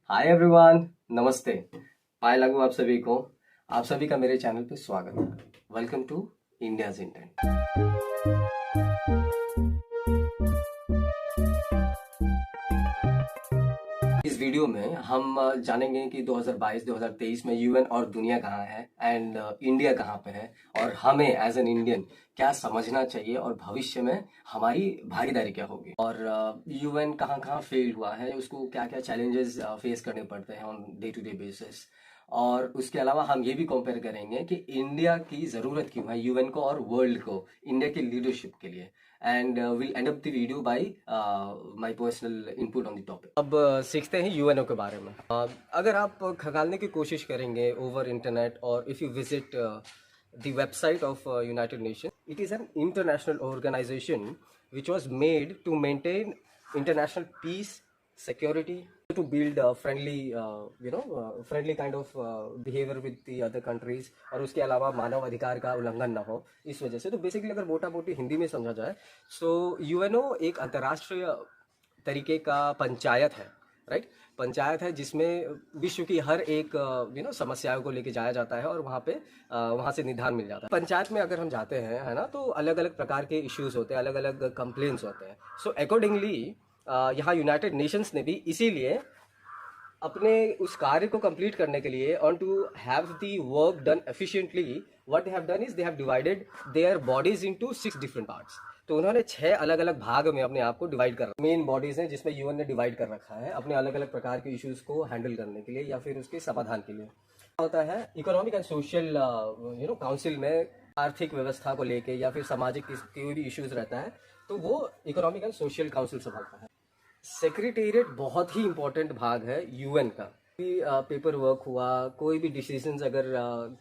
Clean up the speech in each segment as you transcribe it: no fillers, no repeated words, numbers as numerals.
Hi everyone, नमस्ते। पाए लागू आप सभी को, आप सभी का मेरे चैनल पे स्वागत है। Welcome to India's intent. इस वीडियो में हम जानेंगे कि 2022-2023 में यूएन और दुनिया कहाँ है एंड इंडिया कहाँ पे है, और हमें एज एन इंडियन क्या समझना चाहिए और भविष्य में हमारी भागीदारी क्या होगी, और यूएन कहाँ कहाँ फेल हुआ है, उसको क्या क्या चैलेंजेस फेस करने पड़ते हैं on day to day basis. और उसके अलावा हम ये भी कंपेयर करेंगे कि इंडिया की ज़रूरत क्यों है यूएन को और वर्ल्ड को इंडिया की लीडरशिप के लिए। And will end up the video by my personal input on the topic. अब सीखते हैं यूएनओ के बारे में। अगर आप खंगालने की कोशिश करेंगे ओवर इंटरनेट, और if you visit the website of United Nations, it is an international organization which was made to maintain international peace, security, to build a friendly kind of behavior with the other countries, और उसके अलावा मानव अधिकार का उल्लंघन ना हो। इस वजह से तो बेसिकली अगर मोटा मोटी हिंदी में समझा जाए तो यूएनओ एक अंतर्राष्ट्रीय तरीके का पंचायत है, राइट। पंचायत है जिसमें विश्व की हर एक समस्याओं को लेके जाया जाता है और वहाँ पे वहाँ से निदान मिल जाता है। पंचायत में अगर हम जाते हैं, है ना, तो अलग अलग प्रकार के इश्यूज होते हैं, अलग अलग कंप्लेंट्स होते हैं। सो अकॉर्डिंगली यहाँ यूनाइटेड नेशंस ने भी इसीलिए अपने उस कार्य को कंप्लीट करने के लिए, on to have the work done efficiently, what they have done is they have divided their bodies into 6 different parts. तो उन्होंने 6 अलग अलग भाग में अपने आप को डिवाइड कर रखा। मेन बॉडीज हैं जिसमें यूएन ने डिवाइड कर रखा है अपने अलग अलग प्रकार के इश्यूज को हैंडल करने के लिए या फिर उसके समाधान के लिए। होता है इकोनॉमिक एंड सोशल काउंसिल में आर्थिक व्यवस्था को लेके या फिर सामाजिक कोई भी इश्यूज रहता है तो वो इकोनॉमिक एंड सोशल काउंसिल संभालता है। सेक्रेटेरिएट बहुत ही इंपॉर्टेंट भाग है यूएन का। पेपर वर्क हुआ, कोई भी डिसीजंस अगर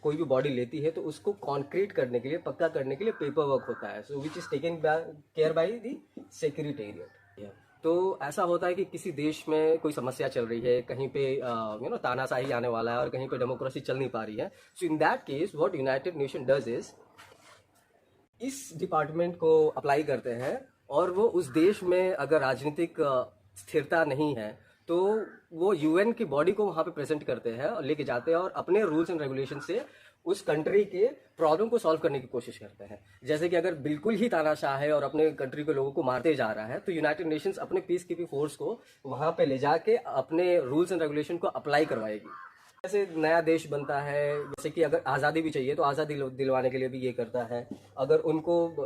कोई भी बॉडी लेती है तो उसको कॉन्क्रीट करने के लिए, पक्का करने के लिए पेपर वर्क होता है। So which is taken care by the secretariat. तो ऐसा होता है कि किसी देश में कोई समस्या चल रही है, कहीं पे तानाशाही आने वाला है और कहीं पे डेमोक्रेसी चल नहीं पा रही है। So in that case what united nation does is इस डिपार्टमेंट को अप्लाई करते हैं, और वो उस देश में अगर राजनीतिक स्थिरता नहीं है तो वो यूएन की बॉडी को वहाँ पे प्रेजेंट करते हैं और लेके जाते हैं और अपने रूल्स एंड रेगुलेशन से उस कंट्री के प्रॉब्लम को सॉल्व करने की कोशिश करते हैं। जैसे कि अगर बिल्कुल ही तानाशाह है और अपने कंट्री के लोगों को मारते जा रहा है तो यूनाइटेड नेशंस अपने पीस कीपिंग फोर्स को वहाँ पे ले जाके अपने रूल्स एंड रेगुलेशन को अप्लाई करवाएगी। जैसे नया देश बनता है, जैसे कि अगर आज़ादी भी चाहिए तो आज़ादी दिलवाने के लिए भी ये करता है। अगर उनको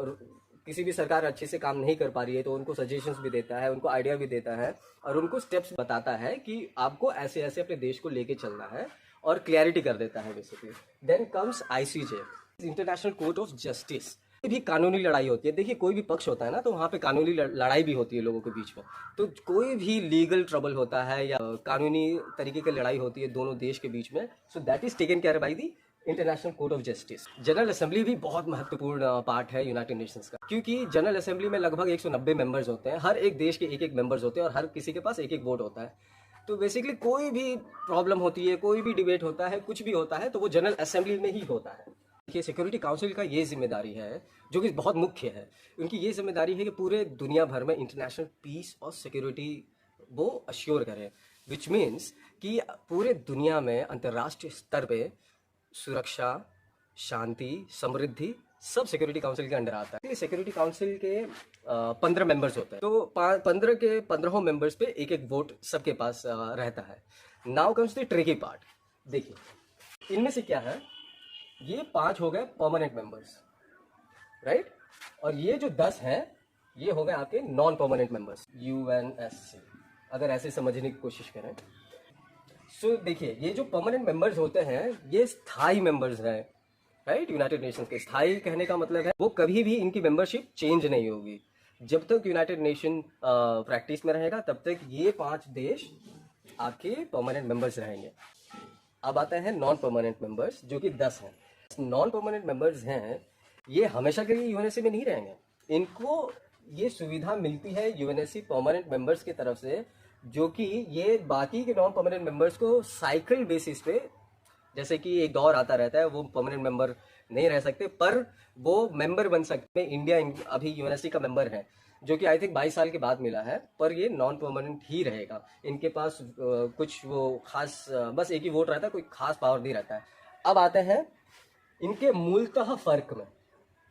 किसी भी सरकार अच्छे से काम नहीं कर पा रही है तो उनको सजेशंस भी देता है, उनको आइडिया भी देता है और उनको स्टेप्स बताता है कि आपको ऐसे ऐसे अपने देश को लेके चलना है, और क्लैरिटी कर देता है basically. Then comes ICJ, international court of justice. भी कानूनी लड़ाई होती है। देखिए, कोई भी पक्ष होता है ना तो वहाँ पे कानूनी लड़ाई भी होती है लोगों के बीच में। तो कोई भी लीगल ट्रबल होता है या कानूनी तरीके की लड़ाई होती है दोनों देश के बीच में, so that is taken care by the international court of justice. General assembly भी बहुत महत्वपूर्ण पार्ट है यूनाइटेड नेशंस का, क्योंकि जनरल असेंबली में लगभग 190 मेंबर्स होते हैं। हर एक देश के एक एक मेंबर्स होते हैं और हर किसी के पास एक एक वोट होता है। तो बेसिकली कोई भी प्रॉब्लम होती है, कोई भी डिबेट होता है, कुछ भी होता है तो वो जनरल असेंबली में ही होता है। देखिए, सिक्योरिटी काउंसिल का ये जिम्मेदारी है जो कि बहुत मुख्य है। उनकी ये जिम्मेदारी है कि पूरे दुनिया भर में इंटरनेशनल पीस और सिक्योरिटी वो अश्योर करें, विच मीन्स कि पूरे दुनिया में अंतर्राष्ट्रीय स्तर पे सुरक्षा, शांति, समृद्धि सब सिक्योरिटी काउंसिल के अंडर आता है। सिक्योरिटी काउंसिल के 15 मेंबर्स होते हैं, तो 15 के 15 मेंबर्स पे एक एक वोट सबके पास रहता है। Now comes the tricky part. देखिए, इनमें से क्या है, ये 5 हो गए परमानेंट मेंबर्स, राइट, और ये जो 10 हैं ये हो गए आपके नॉन परमानेंट मेंबर्स, यूएनएससी, अगर ऐसे समझने की कोशिश करें। सो देखिए, ये जो परमानेंट मेंबर्स होते हैं ये स्थायी मेंबर्स हैं, राइट। यूनाइटेड नेशंस के स्थायी कहने का मतलब है वो कभी भी इनकी मेंबरशिप चेंज नहीं होगी। जब तक यूनाइटेड नेशन प्रैक्टिस में रहेगा तब तक ये 5 देश आपके परमानेंट मेंबर्स रहेंगे। अब आते हैं नॉन परमानेंट मेंबर्स जो कि 10 हैं। नॉन परमानेंट मेंबर्स हैं, ये हमेशा के लिए यूएनएससी में नहीं रहेंगे। इनको ये सुविधा मिलती है यूएनएससी परमानेंट मेंबर्स की तरफ से, जो कि ये बाकी के नॉन परमानेंट मेंबर्स को साइकिल बेसिस पे, जैसे कि एक दौर आता रहता है, वो परमानेंट मेंबर नहीं रह सकते पर वो मेंबर बन सकते हैं। इंडिया अभी यूएनएससी का मेंबर है, जो कि आई थिंक 22 साल के बाद मिला है, पर ये नॉन परमानेंट ही रहेगा। इनके पास कुछ वो खास बस एक ही वोट रहता है, कोई खास पावर नहीं रहता है। अब आते हैं इनके मूलतः फर्क में,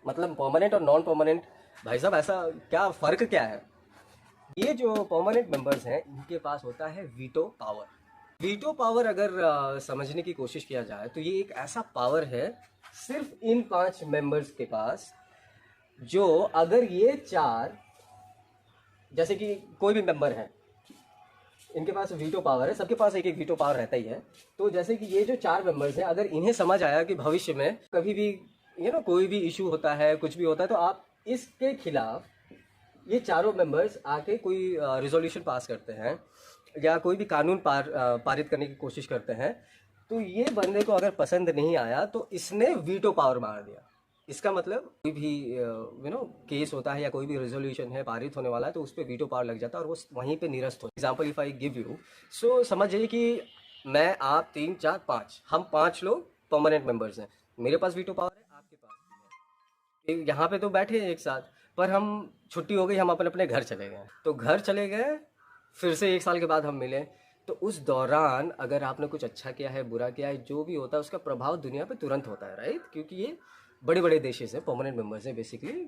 मतलब परमानेंट और नॉन परमानेंट। भाई साहब ऐसा क्या फर्क क्या है? ये जो परमानेंट मेंबर्स हैं इनके पास होता है वीटो पावर। वीटो पावर अगर समझने की कोशिश किया जाए तो ये एक ऐसा पावर है सिर्फ इन 5 मेंबर्स के पास, जो अगर ये 4, जैसे कि कोई भी मेंबर है इनके पास वीटो पावर है, सबके पास एक एक वीटो पावर रहता ही है। तो जैसे कि ये जो 4 मेंबर्स हैं, अगर इन्हें समझ आया कि भविष्य में कभी भी कोई भी इशू होता है, कुछ भी होता है, तो आप इसके खिलाफ ये चारों मेंबर्स आके कोई रिजोल्यूशन पास करते हैं या कोई भी कानून पारित करने की कोशिश करते हैं, तो ये बंदे को अगर पसंद नहीं आया तो इसने वीटो पावर मार दिया। इसका मतलब कोई भी केस होता है या कोई भी रेजोल्यूशन है पारित होने वाला है, तो उस पर वीटो पावर लग जाता है और वो वहीं पे निरस्त हो। Example if I give you, so समझिए कि मैं, आप, 3, 4, 5, हम 5 लोग परमानेंट मेंबर्स हैं। मेरे पास वीटो पावर है, आपके पास भी है। यहाँ पे तो बैठे हैं एक साथ, पर हम छुट्टी हो गई, हम अपने अपने घर चले गए। तो घर चले गए, फिर से 1 साल के बाद हम मिले, तो उस दौरान अगर आपने कुछ अच्छा किया है, बुरा किया है, जो भी होता है उसका प्रभाव दुनिया पे तुरंत होता है, राइट? क्योंकि ये बड़े बड़े देशेस हैं, परमानेंट मेंबर्स हैं बेसिकली।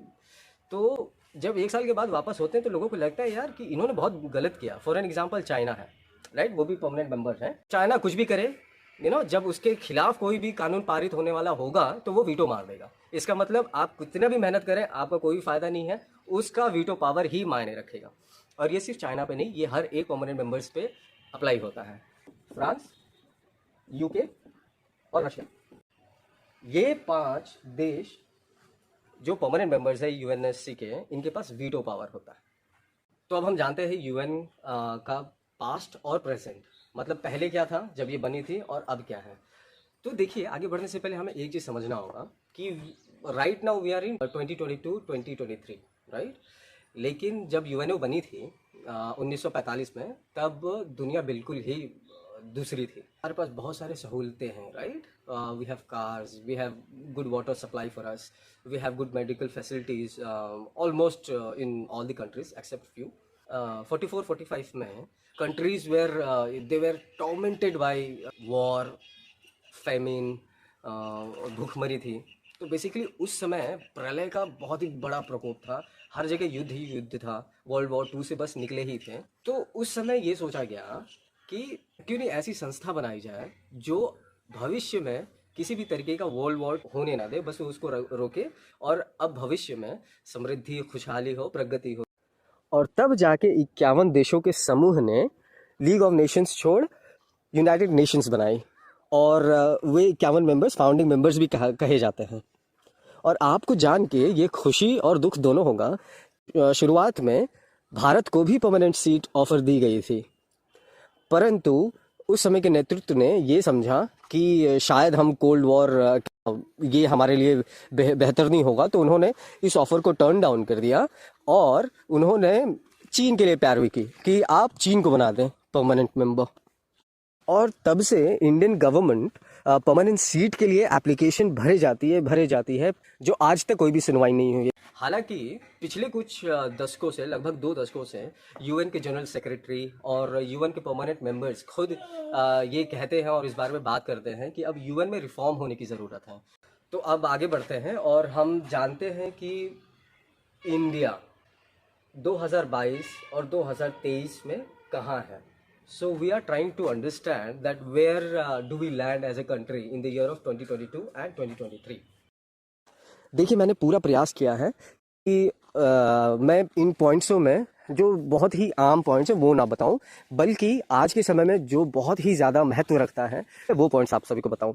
तो जब 1 साल के बाद वापस होते हैं तो लोगों को लगता है यार कि इन्होंने बहुत गलत किया। फॉर एन एग्जाम्पल चाइना है, राइट? वो भी परमानेंट मेंबर हैं। चाइना कुछ भी करे, जब उसके खिलाफ कोई भी कानून पारित होने वाला होगा तो वो वीटो मार देगा। इसका मतलब आप कितना भी मेहनत करें, आपका कोई फायदा नहीं है, उसका वीटो पावर ही मायने रखेगा। और ये सिर्फ चाइना पे नहीं, ये हर एक परमानेंट मेंबर्स पे अप्लाई होता है। फ्रांस, यूके और रशिया, ये 5 देश जो परमानेंट मेंबर्स है यूएनएससी के, इनके पास वीटो पावर होता है। तो अब हम जानते हैं यूएन का पास्ट और प्रेजेंट, मतलब पहले क्या था जब ये बनी थी और अब क्या है। तो देखिए, आगे बढ़ने से पहले हमें एक चीज़ समझना होगा कि right now we are in 2022-2023, right? लेकिन जब यूएनओ बनी थी 1945 में, तब दुनिया बिल्कुल ही दूसरी थी। हमारे पास बहुत सारे सहूलतें हैं, right? We have cars, we have good water supply for us, we have good medical facilities almost in all the countries except few. 44-45 में countries where they were tormented by war, famine, भूखमरी थी। तो basically उस समय प्रलय का बहुत ही बड़ा प्रकोप था, हर जगह युद्ध ही युद्ध था, वर्ल्ड वॉर 2 से बस निकले ही थे। तो उस समय ये सोचा गया कि क्यों नहीं ऐसी संस्था बनाई जाए जो भविष्य में किसी भी तरीके का वर्ल्ड वॉर होने ना दे, बस उसको रोके, और अब भविष्य में समृद्धि, खुशहाली हो, प्रगति हो। और तब जाके 51 देशों के समूह ने लीग ऑफ नेशंस छोड़ यूनाइटेड नेशंस बनाई, और वे 51 मेंबर्स फाउंडिंग मेंबर्स भी कहे जाते हैं। और आपको जान के ये खुशी और दुख दोनों होगा, शुरुआत में भारत को भी परमानेंट सीट ऑफर दी गई थी, परंतु उस समय के नेतृत्व ने ये समझा कि शायद हम कोल्ड वॉर ये हमारे लिए बेहतर नहीं होगा, तो उन्होंने इस ऑफर को टर्न डाउन कर दिया और उन्होंने चीन के लिए पैरवी की कि आप चीन को बना दें परमानेंट मेंबर। और तब से इंडियन गवर्नमेंट परमानेंट सीट के लिए एप्लीकेशन भरे जाती है, जो आज तक कोई भी सुनवाई नहीं हुई है। हालांकि पिछले कुछ दशकों से, लगभग 2 दशकों से, यूएन के जनरल सेक्रेटरी और यूएन के परमानेंट मेंबर्स खुद ये कहते हैं और इस बारे में बात करते हैं कि अब यूएन में रिफॉर्म होने की ज़रूरत है। तो अब आगे बढ़ते हैं और हम जानते हैं कि इंडिया 2022 और 2023 में कहाँ है। So we are trying to understand that where do we land as a country in the year of 2022 and 2023. देखिए, मैंने पूरा प्रयास किया है कि मैं इन पॉइंट्सों में जो बहुत ही आम पॉइंट्स हैं वो ना बताऊं, बल्कि आज के समय में जो बहुत ही ज़्यादा महत्व रखता है वो पॉइंट्स आप सभी को बताऊं।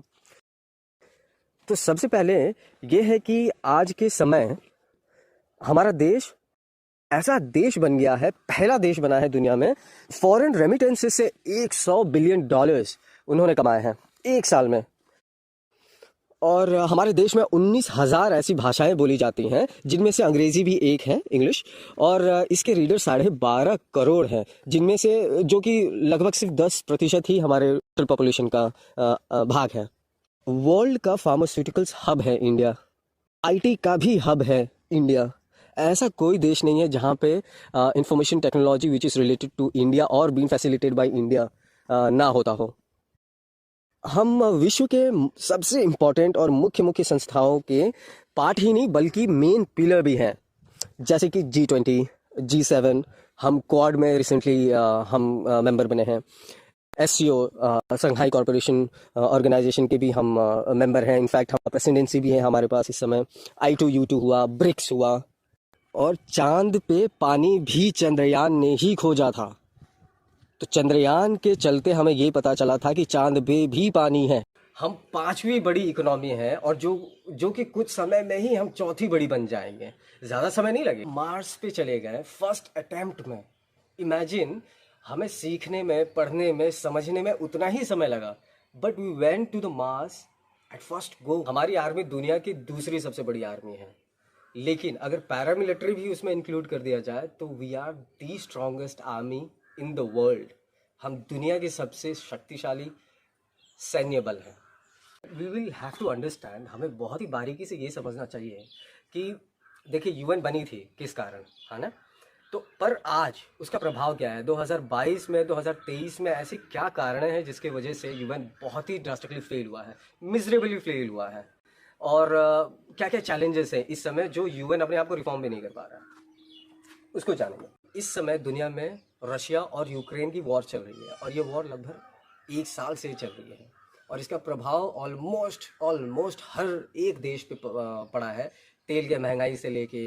तो सबसे पहले ये है कि आज के समय हमारा देश ऐसा देश बन गया है, पहला देश बना है दुनिया में, फॉरेन रेमिटेंसेस से $100 बिलियन उन्होंने कमाए हैं 1 साल में। और हमारे देश में 19,000 ऐसी भाषाएं बोली जाती हैं, जिनमें से अंग्रेजी भी एक है, इंग्लिश, और इसके रीडर 12.5 करोड़ हैं, जिनमें से जो कि लगभग सिर्फ 10% ही हमारे टोटल पॉपुलेशन का भाग है। वर्ल्ड का फार्मास्यूटिकल्स हब है इंडिया, आईटी का भी हब है इंडिया, ऐसा कोई देश नहीं है जहाँ पे information technology which is related to India और बीन फैसिलिटेटेड बाय इंडिया ना होता हो। हम विश्व के सबसे इम्पोर्टेंट और मुख्य मुख्य संस्थाओं के पार्ट ही नहीं बल्कि मेन पिलर भी हैं, जैसे कि G20, G7। हम क्वाड में रिसेंटली हम मेंबर बने हैं। SCO संघाई कॉरपोरेशन ऑर्गेनाइजेशन के भी हम मेंबर हैं। इनफैक्ट हम प्रेसिडेंसी भी है हमारे पास इस समय। I2U2 हुआ, ब्रिक्स हुआ, और चांद पे पानी भी चंद्रयान ने ही खोजा था। तो चंद्रयान के चलते हमें ये पता चला था कि चांद पे भी पानी है। हम पांचवी बड़ी इकोनॉमी है, और जो कि कुछ समय में ही हम चौथी बड़ी बन जाएंगे। ज़्यादा समय नहीं लगे। मार्स पे चले गए फर्स्ट अटेम्प्ट में। इमेजिन, हमें सीखने में, पढ़ने में, समझने में उतना ही समय लगा, but we went to the Mars at first go. हमारी आर्मी दुनिया की दूसरी सबसे बड़ी आर्मी है, लेकिन अगर पैरामिलिट्री भी उसमें इंक्लूड कर दिया जाए तो we are the strongest army in the world. हम दुनिया के सबसे शक्तिशाली सैन्य बल हैं। We will have to understand, हमें बहुत ही बारीकी से ये समझना चाहिए कि देखिए यूएन बनी थी किस कारण, है ना? तो पर आज उसका प्रभाव क्या है? 2022 में, 2023 में ऐसे क्या कारण हैं जिसकी वजह से यूएन बहुत ही ड्रास्टिकली फेल हुआ है, मिजरेबली फेल हुआ है, और क्या क्या चैलेंजेस हैं इस समय जो यूएन अपने आप को रिफॉर्म भी नहीं कर पा रहा है, उसको जानेंगे। इस समय दुनिया में रशिया और यूक्रेन की वॉर चल रही है, और ये वॉर लगभग 1 साल से चल रही है, और इसका प्रभाव ऑलमोस्ट हर एक देश पे पड़ा है। तेल के महंगाई से लेके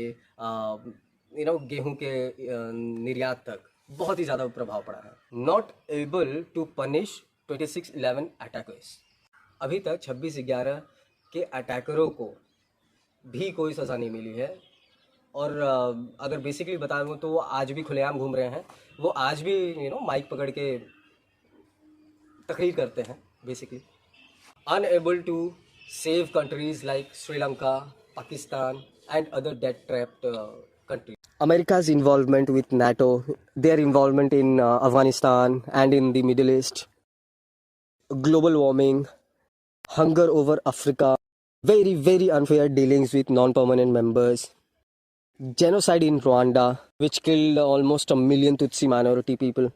गेहूं के निर्यात तक बहुत ही ज़्यादा प्रभाव पड़ा है। Not able to punish 26/11 attackers. अभी तक 26/11 के अटैकरों को भी कोई सज़ा नहीं मिली है, और अगर बेसिकली बताऊँ तो वो आज भी खुलेआम घूम रहे हैं। वो आज भी माइक पकड़ के तकरीर करते हैं basically. Unable to save countries like Sri Lanka, Pakistan, and other debt-trapped countries. America's involvement with NATO, their involvement in Afghanistan and in the Middle East, global warming, hunger over Africa, very, very unfair dealings with non-permanent members, genocide in Rwanda, which killed almost 1 million Tutsi minority people,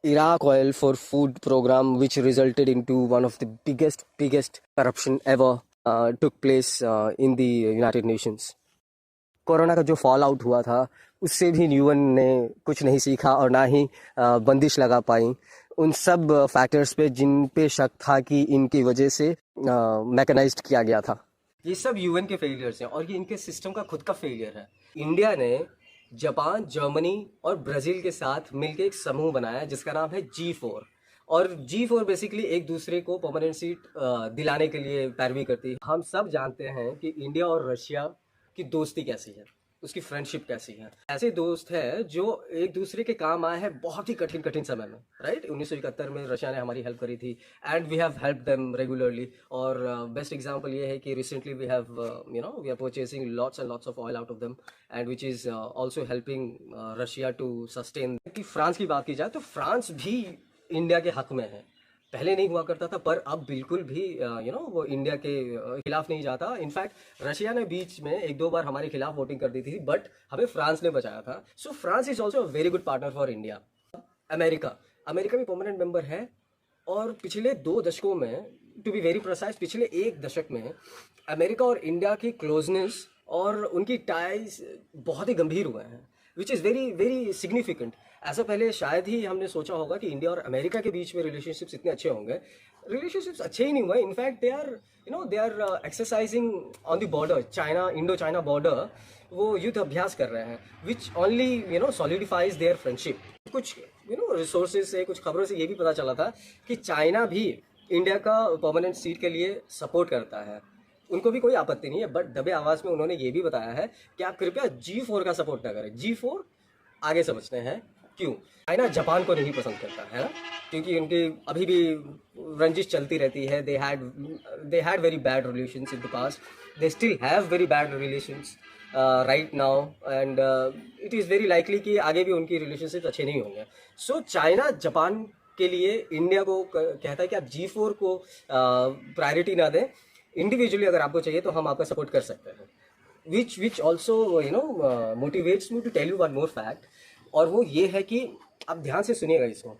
Iraq oil for food program, which resulted into one of the biggest corruption ever took place in the United Nations. Corona का जो fall out हुआ था उससे भी UN ने कुछ नहीं सीखा और ना ही बंदिश लगा पाई उन सब फैक्टर्स पे जिन पे शक था कि इनकी वजह से मैकेनाइज्ड किया गया था। ये सब यूएन के फेलियर्स हैं, और ये इनके सिस्टम का खुद का फेलियर है। इंडिया ने जापान, जर्मनी और ब्राज़ील के साथ मिलकर एक समूह बनाया जिसका नाम है G4, और G4 बेसिकली एक दूसरे को परमानेंट सीट दिलाने के लिए पैरवी करती है। हम सब जानते हैं कि इंडिया और रशिया की दोस्ती कैसी है, उसकी फ्रेंडशिप कैसी है। ऐसे दोस्त हैं जो एक दूसरे के काम आए हैं बहुत ही कठिन समय में, राइट? 1971 में रशिया ने हमारी हेल्प करी थी, and we have help them regularly. और बेस्ट एग्जांपल ये है कि recently we are purchasing lots and lots of oil out of them, and which is also helping Russia to sustain. France की बात की जाए तो फ्रांस भी इंडिया के हक में है। पहले नहीं हुआ करता था, पर अब बिल्कुल भी वो इंडिया के खिलाफ नहीं जाता। इनफैक्ट रशिया ने बीच में 1-2 बार हमारे खिलाफ वोटिंग कर दी थी, बट हमें फ्रांस ने बचाया था। सो France is also a very good partner for India. America भी परमानेंट मेंबर है, और पिछले 2 दशकों में, टू बी वेरी प्रिसाइज, पिछले 1 दशक में अमेरिका और इंडिया की क्लोजनेस और उनकी टाइज बहुत ही गंभीर हुए हैं, which is very very significant. ऐसा पहले शायद ही हमने सोचा होगा कि इंडिया और अमेरिका के बीच में रिलेशनशिप्स इतने अच्छे होंगे। रिलेशनशिप्स अच्छे ही नहीं हुए। In fact they are exercising on the border, China, Indo China border, वो युद्ध अभ्यास कर रहे हैं, which only solidifies their friendship. कुछ रिसोर्सेज से, कुछ खबरों से ये भी पता चला था कि चाइना भी इंडिया का परमानेंट सीट के लिए सपोर्ट करता है। उनको भी कोई आपत्ति नहीं है, बट दबे आवाज में उन्होंने ये भी बताया है कि आप कृपया G4 का सपोर्ट ना करें। G4 आगे समझते हैं क्यों। चाइना जापान को नहीं पसंद करता है ना, क्योंकि उनकी अभी भी रंजिश चलती रहती है। They had very bad relations in the past, they still have very bad relations right now, and it is very likely कि आगे भी उनकी रिलेशनशिप अच्छे नहीं होंगे। सो चाइना जापान के लिए इंडिया को कहता है कि आप G4 को प्रायोरिटी ना दें, इंडिविजुअली अगर आपको चाहिए तो हम आपका सपोर्ट कर सकते हैं। which also motivates me to tell you one more fact, और वो ये है कि आप ध्यान से सुनिएगा इसको।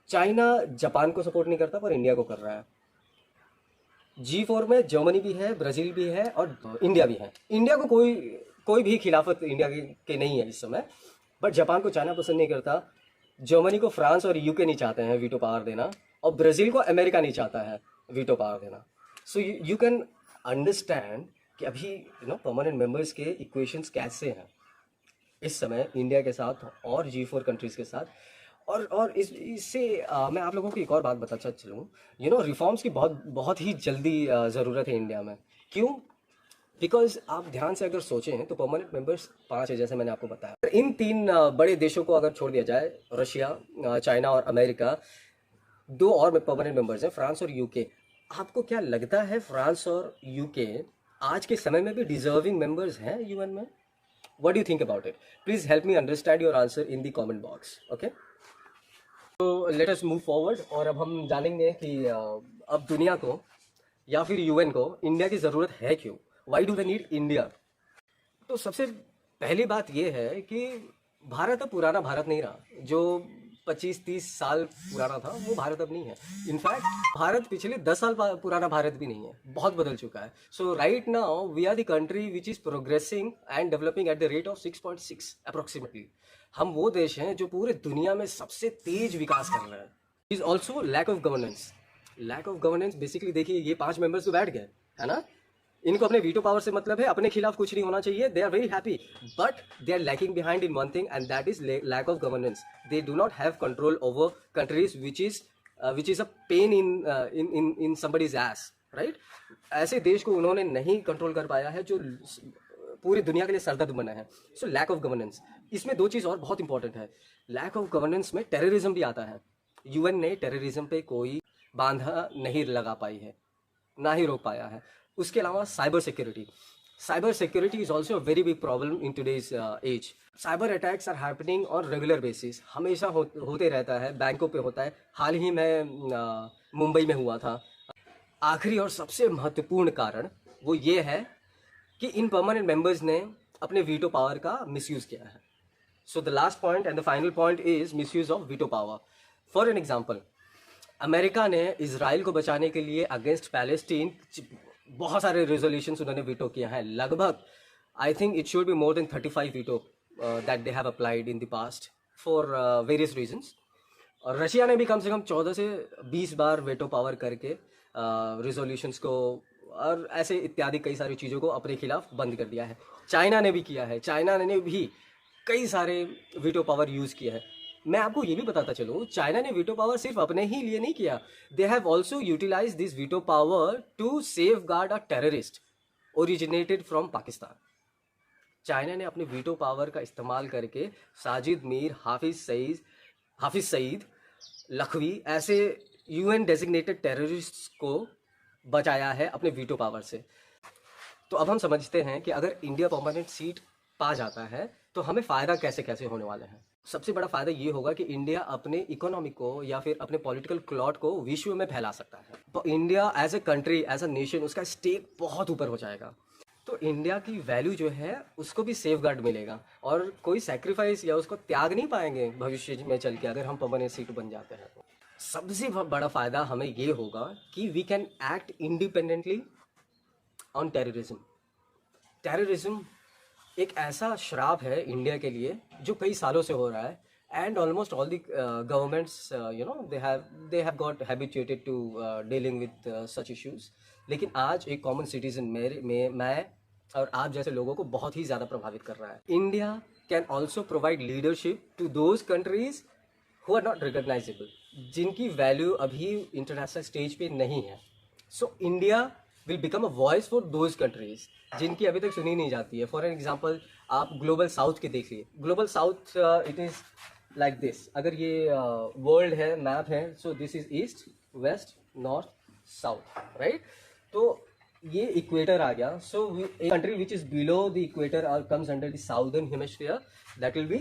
चाइना जापान को सपोर्ट नहीं करता पर इंडिया को कर रहा है। G4 में जर्मनी भी है, ब्राज़ील भी है और इंडिया भी है। इंडिया को कोई भी खिलाफत इंडिया के नहीं है इस समय, बट जापान को चाइना पसंद नहीं करता, जर्मनी को फ्रांस और यूके नहीं चाहते हैं वीटो पावर देना, और ब्राज़ील को अमेरिका नहीं चाहता है वीटो पावर देना। सो यू कैन अंडरस्टैंड कि अभी परमानेंट मेंबर्स के इक्वेशंस कैसे हैं इस समय इंडिया के साथ और G4 कंट्रीज़ के साथ। और इससे मैं आप लोगों को एक और बात बताता चलूँ, रिफॉर्म्स की बहुत ही जल्दी ज़रूरत है इंडिया में। क्यों? बिकॉज आप ध्यान से अगर सोचें तो परमानेंट मेंबर्स 5 है, जैसे मैंने आपको बताया। इन 3 बड़े देशों को अगर छोड़ दिया जाए, रशिया, चाइना और अमेरिका, 2 और परमानेंट मेंबर्स हैं, फ्रांस और यूके। आपको क्या लगता है फ्रांस और यूके आज के समय में भी डिजर्विंग मेंबर्स हैं यूएन में? What do you think about it? Please help me understand your answer in the comment box. Okay, तो लेट अस मूव फॉरवर्ड, और अब हम जानेंगे कि अब दुनिया को या फिर यूएन को इंडिया की ज़रूरत है क्यों? Why do they need India? तो सबसे पहली बात यह है कि भारत अब पुराना भारत नहीं रहा। जो 25-30 साल पुराना था वो भारत अब नहीं है। इनफैक्ट भारत पिछले 10 साल पुराना भारत भी नहीं है, बहुत बदल चुका है। So right now we are the country which is progressing and developing at the rate of 6.6 approximately. हम वो देश हैं जो पूरे दुनिया में सबसे तेज विकास कर रहे हैं। Is also lack of governance. Lack of governance basically देखिए, ये 5 मेंबर्स तो बैठ गए, है ना? इनको अपने वीटो पावर से मतलब है, अपने खिलाफ कुछ नहीं होना चाहिए। They are very happy, but they are lacking behind in one thing, and that is lack of governance. They do not have control over countries which is a pain in somebody's ass, right? ऐसे देश को उन्होंने नहीं control कर पाया है जो पूरी दुनिया के लिए सरदर्द बना है। So lack of governance. इसमें 2 चीज़ और बहुत इंपॉर्टेंट है। लैक ऑफ गवर्नेंस में टेररिज्म भी आता है। यूएन ने टेररिज्म पे कोई बांधा नहीं लगा पाई है, ना ही रोक पाया है। उसके अलावा cyber security is also a very big problem in today's age. Cyber attacks are happening on regular basis, हमेशा होते रहता है, बैंकों पे होता है। हाल ही में मुंबई में हुआ था। आखिरी और सबसे महत्वपूर्ण कारण वो ये है कि इन परमानेंट मेंबर्स ने अपने वीटो पावर का मिसयूज किया है। So the last point and the final point is misuse of veto power. For an example, America ने इजराइल को बचाने के लिए अगेंस्ट पैलेस्टीन बहुत सारे रेजोल्यूशंस उन्होंने वीटो किया है। लगभग I think it should be more than 35 veto that they have applied in the past for various reasons. और रशिया ने भी कम से कम 14 से 20 बार वीटो पावर करके रेजोल्यूशंस को और ऐसे इत्यादि कई सारी चीज़ों को अपने खिलाफ बंद कर दिया है। चाइना ने भी किया है, चाइना ने भी कई सारे वीटो पावर यूज़ किया है। मैं आपको ये भी बताता चलूँ, चाइना ने वीटो पावर सिर्फ अपने ही लिए नहीं किया, they have also utilize this veto power to safeguard a terrorist originated from Pakistan. China ने अपने वीटो पावर का इस्तेमाल करके साजिद मीर, हाफिज सईद, लखवी ऐसे यूएन डेजिग्नेटेड टेररिस्ट को बचाया है अपने वीटो पावर से। तो अब हम समझते हैं कि अगर इंडिया परमानेंट सीट पा जाता है तो हमें फ़ायदा कैसे कैसे होने वाले हैं। सबसे बड़ा फ़ायदा ये होगा कि इंडिया अपने इकोनॉमी को या फिर अपने पॉलिटिकल क्लॉट को विश्व में फैला सकता है। तो India as a country, as a nation, उसका स्टेक बहुत ऊपर हो जाएगा। तो इंडिया की वैल्यू जो है उसको भी सेफ गार्ड मिलेगा, और कोई सेक्रीफाइस या उसको त्याग नहीं पाएंगे भविष्य में चल के अगर हम परमानेंट सीट बन जाते हैं। तो सबसे बड़ा फ़ायदा हमें ये होगा कि we can act independently on terrorism. Terrorism एक ऐसा श्राप है इंडिया के लिए जो कई सालों से हो रहा है, and almost all the governments they have got habituated to dealing with such issues. लेकिन आज एक कॉमन सिटीजन मैं और आप जैसे लोगों को बहुत ही ज़्यादा प्रभावित कर रहा है। India can also provide leadership to those countries who are not recognizable, जिनकी वैल्यू अभी इंटरनेशनल स्टेज पे नहीं है। So India will become a voice for those countries जिनकी अभी तक सुनी नहीं जाती है। फॉर एन एग्जाम्पल, आप ग्लोबल साउथ के देखिए। Global south it is like this. अगर ये वर्ल्ड है, मैप है, so this is east, west, north, south, right? तो ये इक्वेटर आ गया। So a country which is below the equator और comes under the southern hemisphere, that will be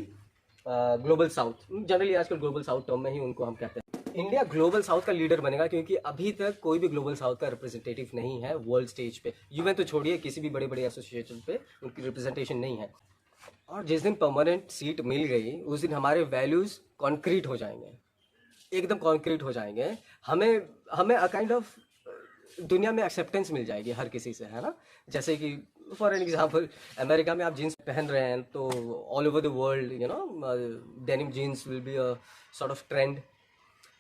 global south. Generally आजकल ग्लोबल साउथ टर्म में ही उनको हम कहते हैं। इंडिया ग्लोबल साउथ का लीडर बनेगा, क्योंकि अभी तक कोई भी ग्लोबल साउथ का रिप्रेजेंटेटिव नहीं है वर्ल्ड स्टेज पे। यूएन तो छोड़िए, किसी भी बड़े बड़े एसोसिएशन पे उनकी रिप्रेजेंटेशन नहीं है। और जिस दिन परमानेंट सीट मिल गई उस दिन हमारे वैल्यूज कॉन्क्रीट हो जाएंगे, एकदम कॉन्क्रीट हो जाएंगे। हमें हमें अ काइंड ऑफ दुनिया में एक्सेप्टेंस मिल जाएगी हर किसी से, है ना। जैसे कि फॉर एन एग्जांपल, अमेरिका में आप जीन्स पहन रहे हैं तो all over the world you know denim jeans will be a sort of trend.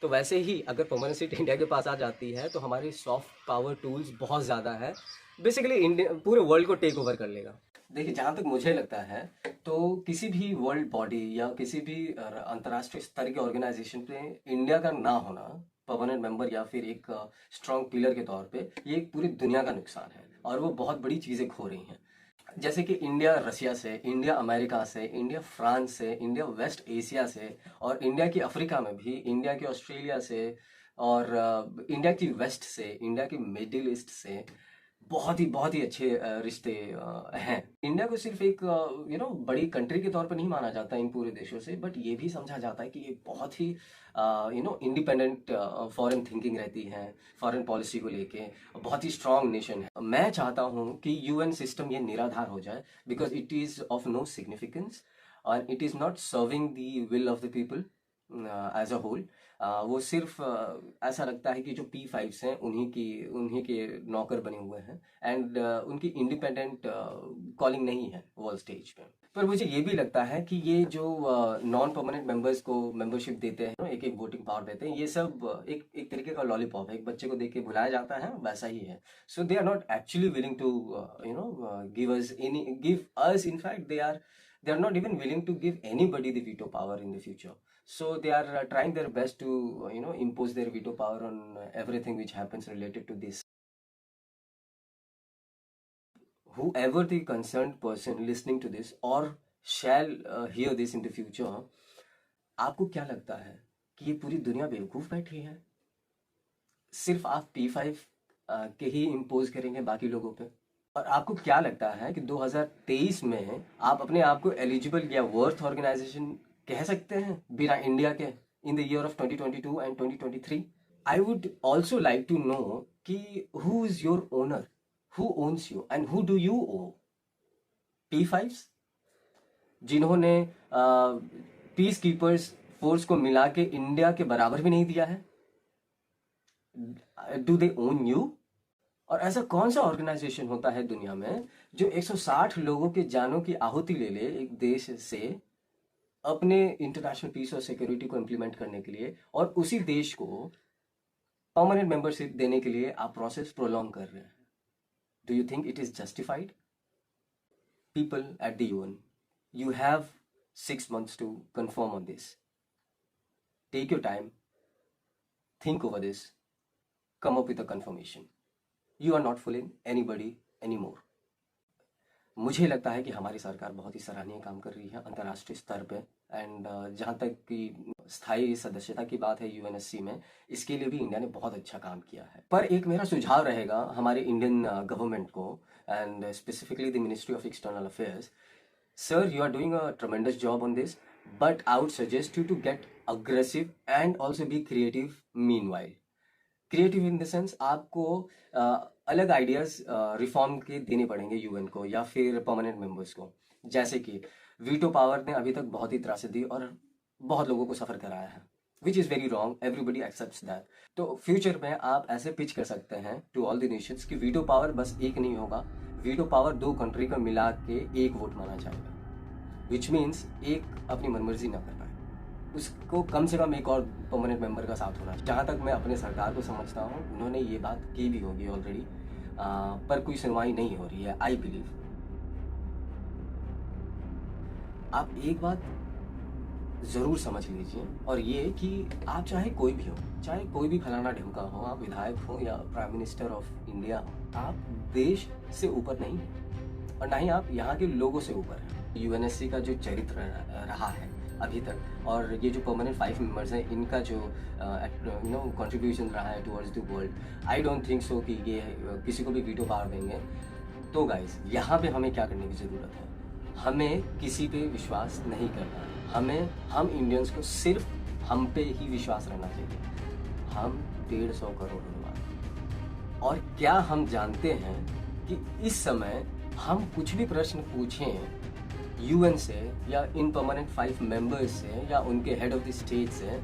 तो वैसे ही अगर परमानेंट सीट इंडिया के पास आ जाती है तो हमारी सॉफ्ट पावर टूल्स बहुत ज़्यादा है, बेसिकली इंडिया पूरे वर्ल्ड को टेक ओवर कर लेगा। देखिए, जहाँ तक मुझे लगता है तो किसी भी वर्ल्ड बॉडी या किसी भी अंतर्राष्ट्रीय स्तर के ऑर्गेनाइजेशन पे इंडिया का ना होना परमानेंट मेंबर या फिर एक स्ट्रॉन्ग पिलर के तौर पे, ये एक पूरी दुनिया का नुकसान है और वो बहुत बड़ी चीज़ें खो रही हैं। जैसे कि इंडिया रशिया से, इंडिया अमेरिका से, इंडिया फ्रांस से, इंडिया वेस्ट एशिया से, और इंडिया की अफ्रीका में भी, इंडिया की ऑस्ट्रेलिया से, और इंडिया की वेस्ट से, इंडिया की मिडिल ईस्ट से बहुत ही अच्छे रिश्ते हैं। इंडिया को सिर्फ एक बड़ी कंट्री के तौर पर नहीं माना जाता इन पूरे देशों से, बट ये भी समझा जाता है कि ये बहुत ही इंडिपेंडेंट फॉरेन थिंकिंग रहती है, फॉरेन पॉलिसी को लेके बहुत ही स्ट्रांग नेशन है। मैं चाहता हूँ कि यूएन सिस्टम ये निराधार हो जाए, because it is of no significance और it is not serving the will of the people as a whole. वो सिर्फ ऐसा लगता है कि जो P5s हैं उन्हीं के नौकर बने हुए हैं, एंड उनकी इंडिपेंडेंट कॉलिंग नहीं है वर्ल्ड स्टेज पे। पर मुझे ये भी लगता है कि ये जो नॉन परमानेंट मेंबर्स को मेंबरशिप देते हैं, एक एक वोटिंग पावर देते हैं, ये सब एक तरीके का लॉलीपॉप है, एक बच्चे को देख के भुलाया जाता है, वैसा ही है। So they are not actually willing to give us in fact they are not even willing to give anybody the veto power in the future. So they are trying their best to impose their veto power on everything which happens related to this. Whoever the concerned person listening to this or shall hear this in the future, आपको क्या लगता है कि ये पूरी दुनिया बेवकूफ़ बैठी है? सिर्फ आप P5 के ही इम्पोज करेंगे बाकी लोगों पे? और आपको क्या लगता है कि 2023 में आप अपने आप को एलिजिबल या वर्थ ऑर्गेनाइजेशन कह सकते हैं बिना इंडिया के in the year of 2022 and 2023? I would also like to know कि who is your owner, who owns you and who do you owe? P5s जिन्होंने पीस कीपर्स फोर्स को मिला के इंडिया के बराबर भी नहीं दिया है, डू दे ओन यू? और ऐसा कौन सा ऑर्गेनाइजेशन होता है दुनिया में जो 160 लोगों के जानों की आहुति ले ले एक देश से अपने इंटरनेशनल पीस और सिक्योरिटी को इम्प्लीमेंट करने के लिए, और उसी देश को परमानेंट मेंबरशिप देने के लिए आप प्रोसेस प्रोलॉन्ग कर रहे हैं? Do you think it is justified? People at the UN, you have 6 months to confirm on this. Take your time, think over this, come up with a confirmation. You are not fooling anybody anymore. मुझे लगता है कि हमारी सरकार बहुत ही सराहनीय काम कर रही है अंतर्राष्ट्रीय स्तर पे, एंड जहाँ तक कि स्थायी सदस्यता की बात है यूएनएससी में, इसके लिए भी इंडिया ने बहुत अच्छा काम किया है। पर एक मेरा सुझाव रहेगा हमारे इंडियन गवर्नमेंट को, and specifically the ministry of external affairs, Sir, you are doing a tremendous job on this, but I would suggest you to get aggressive and also be creative meanwhile. Creative in the sense, आपको अलग ideas reform के देने पड़ेंगे UN को या फिर permanent members को। जैसे कि वीटो पावर ने अभी तक बहुत ही त्रासदी दी और बहुत लोगों को सफ़र कराया है, which is very wrong, everybody accepts that. तो फ्यूचर में आप ऐसे पिच कर सकते हैं टू ऑल द नेशंस कि वीटो पावर बस एक नहीं होगा, वीटो पावर 2 कंट्री का मिला के एक वोट माना जाएगा, विच मीन्स एक अपनी मनमर्जी ना कर पाए, उसको कम से कम एक और परमानेंट मेंबर का साथ होना। जहाँ तक मैं अपने सरकार को समझता हूँ, उन्होंने ये बात की भी होगी ऑलरेडी, पर कोई सुनवाई नहीं हो रही है। आई बिलीव आप एक बात ज़रूर समझ लीजिए, और ये कि आप चाहे कोई भी हो, चाहे कोई भी फलाना ढिमका हो, आप विधायक हो या प्राइम मिनिस्टर ऑफ इंडिया हो, आप देश से ऊपर नहीं हैं और ना ही आप यहाँ के लोगों से ऊपर हैं। यूएनएससी का जो चरित्र रहा है अभी तक, और ये जो परमानेंट 5 मेंबर्स हैं, इनका जो कंट्रीब्यूशन रहा है towards the world, I don't think so कि ये किसी को भी वीटो पावर देंगे। तो गाइस, यहाँ पे हमें क्या करने की ज़रूरत है? हमें किसी पे विश्वास नहीं करना है, हम इंडियंस को सिर्फ हम पे ही विश्वास रहना चाहिए। हम 150 करोड़ होने वाले हैं। और क्या हम जानते हैं कि इस समय हम कुछ भी प्रश्न पूछें यूएन से या इन परमानेंट 5 मेंबर्स से या उनके हेड ऑफ द स्टेट से,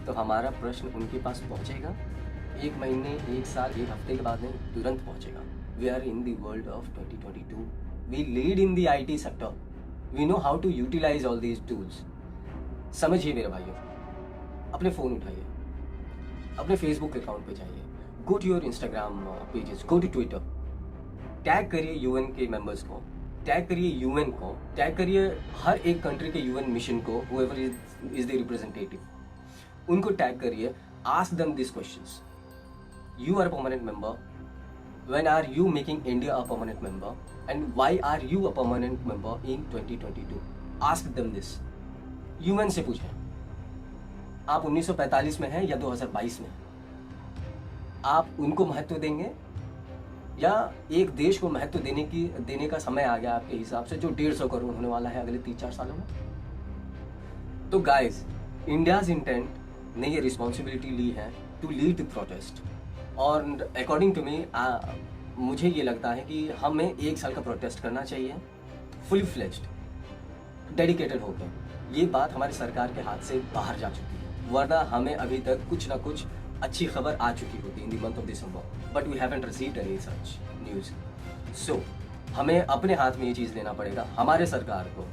तो हमारा प्रश्न उनके पास पहुंचेगा 1 महीने, 1 साल, 1 हफ्ते के बाद नहीं, तुरंत पहुंचेगा। We are in the world of 2022, we lead in the IT sector, we know how to utilize all these tools. समझिए मेरे भाइयों, अपने फ़ोन उठाइए, अपने फेसबुक अकाउंट पे जाइए, go to your Instagram pages, go to Twitter, tag करिए UN के मेंबर्स को, टैग करिए यूएन को, टैग करिए हर एक कंट्री के यूएन मिशन को, हुएवर इज द रिप्रेजेंटेटिव, उनको टैग करिए, ask them this questions. You are a permanent member. When are you making India a permanent member? And why are you a permanent member in 2022? Ask them this. UN से पूछें, आप 1945 में हैं या 2022 में? आप उनको महत्व देंगे या एक देश को महत्व देने का समय आ गया आपके हिसाब से, जो 150 करोड़ होने वाला है अगले 3-4 सालों में? तो गाइज, इंडियाज इंटेंट ने ये रिस्पॉन्सिबिलिटी ली है टू लीड द प्रोटेस्ट। और अकॉर्डिंग टू मी, मुझे ये लगता है कि हमें 1 साल का प्रोटेस्ट करना चाहिए, फुली फ्लेज्ड, डेडिकेटेड होकर। ये बात हमारी सरकार के हाथ से बाहर जा चुकी है, वरना हमें अभी तक कुछ ना कुछ अच्छी खबर आ चुकी होती in the month of December, but we haven't received any such news. So हमें अपने हाथ में ये चीज़ लेना पड़ेगा, हमारे सरकार को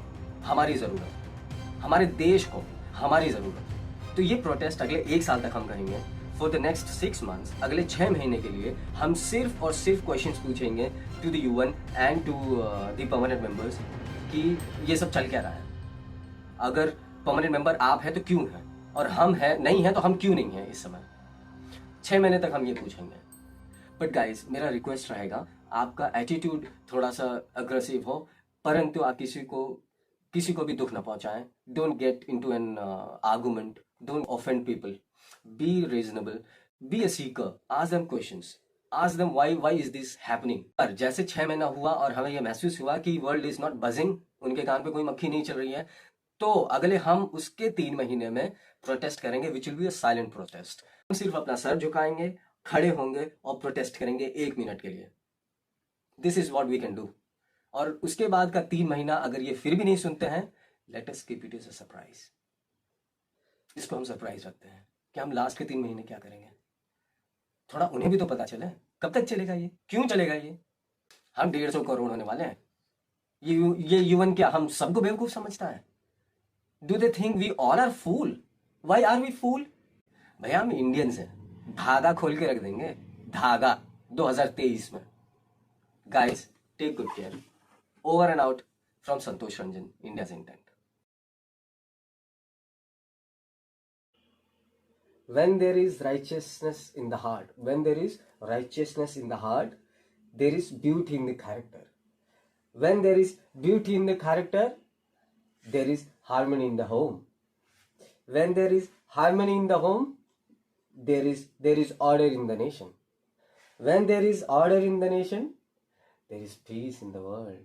हमारी ज़रूरत, हमारे देश को हमारी ज़रूरत। तो ये प्रोटेस्ट अगले 1 साल तक हम करेंगे। फॉर द नेक्स्ट 6 months, अगले 6 महीने के लिए हम सिर्फ और सिर्फ क्वेश्चंस पूछेंगे to the UN and to the permanent members कि ये सब चल क्या रहा है। अगर परमानेंट मेंबर आप हैं तो क्यों हैं, और हम हैं नहीं हैं तो हम क्यों नहीं हैं इस समय। 6 महीने तक हम ये पूछेंगे। बट गाइज, मेरा रिक्वेस्ट रहेगा, आपका एटीट्यूड थोड़ा सा अग्रेसिव हो, परंतु आप किसी को भी दुख ना पहुंचाएं। Don't get into an argument, don't offend people, be reasonable, be a seeker, ask them questions, ask them why is this happening। पर जैसे 6 महीना हुआ और हमें यह महसूस हुआ कि वर्ल्ड इज नॉट बजिंग, उनके कान पे कोई मक्खी नहीं चल रही है, तो अगले हम उसके 3 महीने में प्रोटेस्ट करेंगे, which will be a silent protest. हम सिर्फ अपना सर झुकाएंगे, खड़े होंगे और प्रोटेस्ट करेंगे 1 मिनट के लिए। This is what we can do. और उसके बाद का 3 महीना अगर ये फिर भी नहीं सुनते हैं, let us keep it as a surprise. इसको हम सरप्राइज रखते हैं कि हम लास्ट के 3 महीने क्या करेंगे। थोड़ा उन्हें भी तो पता चले, कब तक चलेगा ये, क्यों चलेगा ये। हम 150 करोड़ होने वाले हैं। ये यूएन क्या हम सबको बेवकूफ समझता है? Do they think we all are fool? Why are we fool? भैया हम इंडियंस हैं, धागा खोल के रख देंगे, धागा 2023 में। Guys, take good care. Over and out from Santosh Ranjan, India's intent. When there is righteousness in the heart, when there is righteousness in the heart, there is beauty in the character. When there is beauty in the character, there is harmony in the home. When there is harmony in the home, there is order in the nation. When there is order in the nation, there is peace in the world.